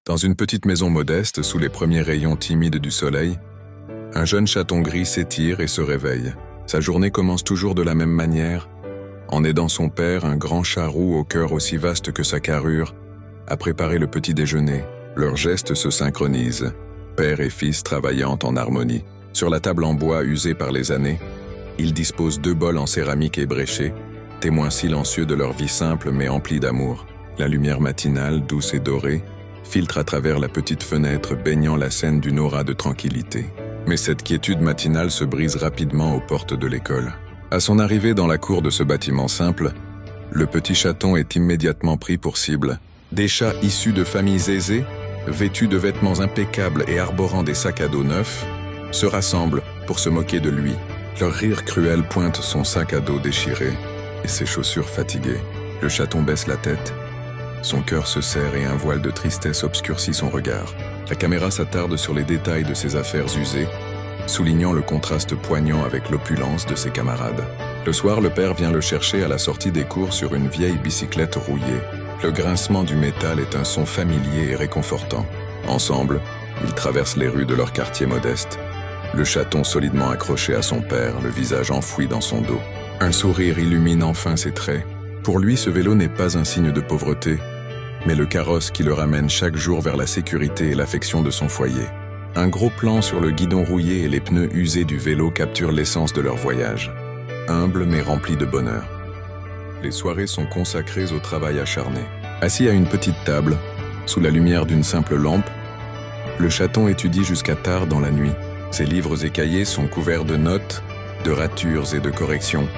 Dans une petite maison modeste, sous les premiers rayons timides du soleil, un jeune chaton gris s'étire et se réveille. Sa journée commence toujours de la même manière, en aidant son père, un grand chat roux au cœur aussi vaste que sa carrure, à préparer le petit déjeuner. Leurs gestes se synchronisent, père et fils travaillant en harmonie. Sur la table en bois usée par les années, ils disposent 2 bols en céramique ébréchés, témoins silencieux de leur vie simple mais emplie d'amour. La lumière matinale, douce et dorée, filtre à travers la petite fenêtre baignant la scène d'une aura de tranquillité. Mais cette quiétude matinale se brise rapidement aux portes de l'école. À son arrivée dans la cour de ce bâtiment simple, le petit chaton est immédiatement pris pour cible. Des chats issus de familles aisées, vêtus de vêtements impeccables et arborant des sacs à dos neufs, se rassemblent pour se moquer de lui. Leur rire cruel pointe son sac à dos déchiré et ses chaussures fatiguées. Le chaton baisse la tête, son cœur se serre et un voile de tristesse obscurcit son regard. La caméra s'attarde sur les détails de ses affaires usées, soulignant le contraste poignant avec l'opulence de ses camarades. Le soir, le père vient le chercher à la sortie des cours sur une vieille bicyclette rouillée. Le grincement du métal est un son familier et réconfortant. Ensemble, ils traversent les rues de leur quartier modeste, le chaton solidement accroché à son père, le visage enfoui dans son dos. Un sourire illumine enfin ses traits. Pour lui, ce vélo n'est pas un signe de pauvreté, mais le carrosse qui le ramène chaque jour vers la sécurité et l'affection de son foyer. Un gros plan sur le guidon rouillé et les pneus usés du vélo capturent l'essence de leur voyage, humble mais rempli de bonheur. Les soirées sont consacrées au travail acharné. Assis à une petite table, sous la lumière d'une simple lampe, le chaton étudie jusqu'à tard dans la nuit. Ses livres et cahiers sont couverts de notes, de ratures et de corrections,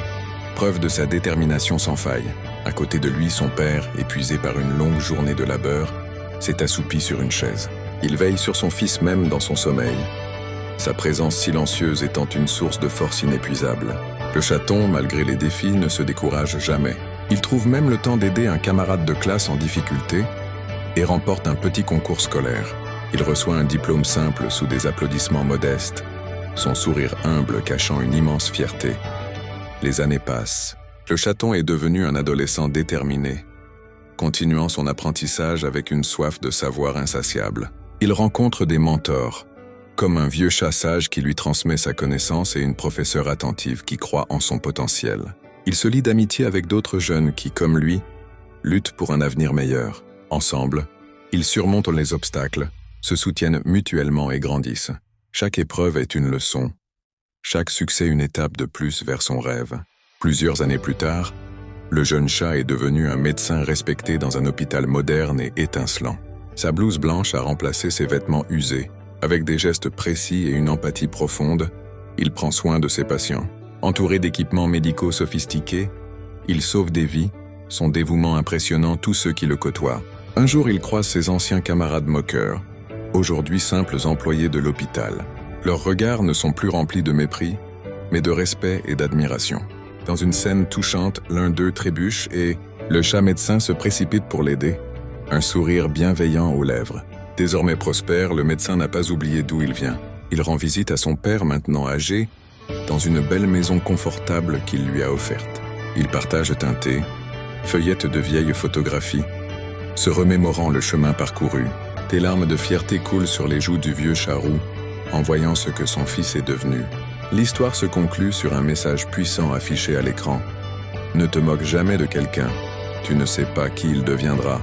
preuve de sa détermination sans faille. À côté de lui, son père, épuisé par une longue journée de labeur, s'est assoupi sur une chaise. Il veille sur son fils même dans son sommeil, sa présence silencieuse étant une source de force inépuisable. Le chaton, malgré les défis, ne se décourage jamais. Il trouve même le temps d'aider un camarade de classe en difficulté et remporte un petit concours scolaire. Il reçoit un diplôme simple sous des applaudissements modestes, son sourire humble cachant une immense fierté. Les années passent. Le chaton est devenu un adolescent déterminé, continuant son apprentissage avec une soif de savoir insatiable. Il rencontre des mentors, comme un vieux chat sage qui lui transmet sa connaissance et une professeure attentive qui croit en son potentiel. Il se lie d'amitié avec d'autres jeunes qui, comme lui, luttent pour un avenir meilleur. Ensemble, ils surmontent les obstacles, se soutiennent mutuellement et grandissent. Chaque épreuve est une leçon, chaque succès une étape de plus vers son rêve. Plusieurs années plus tard, le jeune chat est devenu un médecin respecté dans un hôpital moderne et étincelant. Sa blouse blanche a remplacé ses vêtements usés. Avec des gestes précis et une empathie profonde, il prend soin de ses patients. Entouré d'équipements médicaux sophistiqués, il sauve des vies, son dévouement impressionnant tous ceux qui le côtoient. Un jour, il croise ses anciens camarades moqueurs, aujourd'hui simples employés de l'hôpital. Leurs regards ne sont plus remplis de mépris, mais de respect et d'admiration. Dans une scène touchante, l'un d'eux trébuche et le chat médecin se précipite pour l'aider, un sourire bienveillant aux lèvres. Désormais prospère, le médecin n'a pas oublié d'où il vient. Il rend visite à son père, maintenant âgé, dans une belle maison confortable qu'il lui a offerte. Ils partagent un thé, feuillettent de vieilles photographies, se remémorant le chemin parcouru. Des larmes de fierté coulent sur les joues du vieux chat roux, en voyant ce que son fils est devenu. L'histoire se conclut sur un message puissant affiché à l'écran. Ne te moque jamais de quelqu'un, tu ne sais pas qui il deviendra.